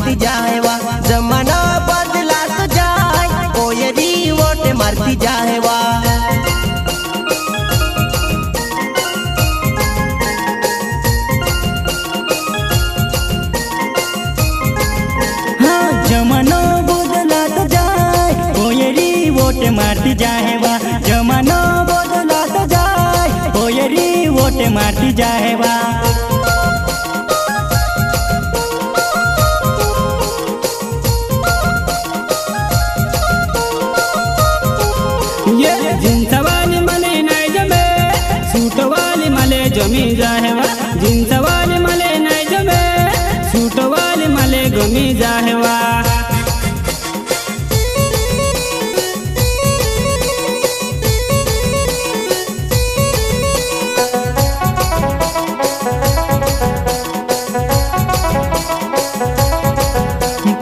मारती जाए वा जमाना बदला तो जाए कोयरी वोट मारती जाए वा। हाँ जमाना बदला तो जाए कोयरी वोट मारती जाए वा जमाना बदला तो जाए कोयरी वोट मारती जाए वा। ये जींस वाली मले नहीं जमे सूट वाली मले जमी जाहेवा जींस वाली मले नहीं जमे सूट वाली मले गमी जाहेवा।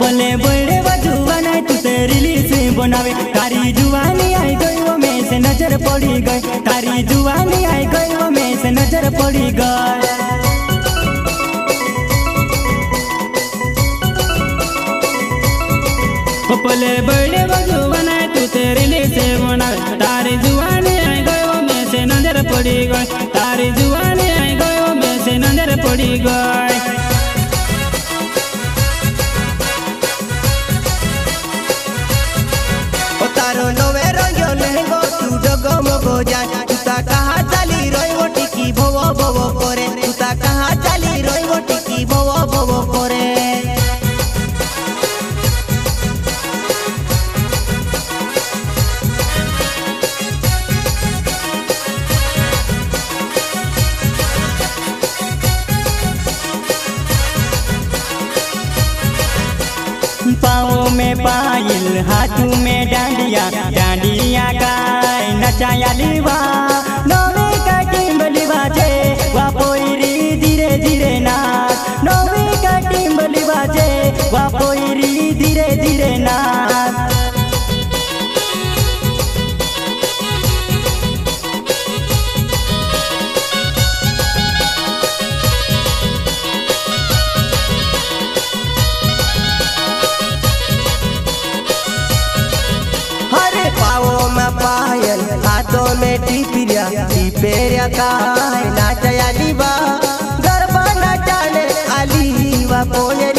पले बड़े बजुआ नहीं तू तेरी से बनावे तारी जुआनी आई गई वो में से नजर पड़ी गई तारी जुआनी आई गई वो में से नजर पड़ी गई। पले बड़े बजुआ नहीं तू तेरी से बनावे तारी जुआनी आई गई वो में से नजर पड़ी गई तारी जुआनी आई गई वो में से नजर पड़ी गई। तारो नवे रंगो लहंगो तू डगमगो जाए तुता कहाँ चली रोई वो टिकी भवो भवो करे तुता कहाँ चली रोई वो टिकी भवो भवो करे। पाँव में पायल हाथों में डांडिया डांडिया गाय नचाया लीवा नौवे का टिम्बली बाजे वा पोईरी धीरे धीरे नाच नौवे का टिम्बली बाजे वा पोईरी धीरे धीरे नाच। पाओ में पायल हाथों में टिपिरिया टिपेरिया का नाचया लीवा गरबा नाचाने आली वा पोए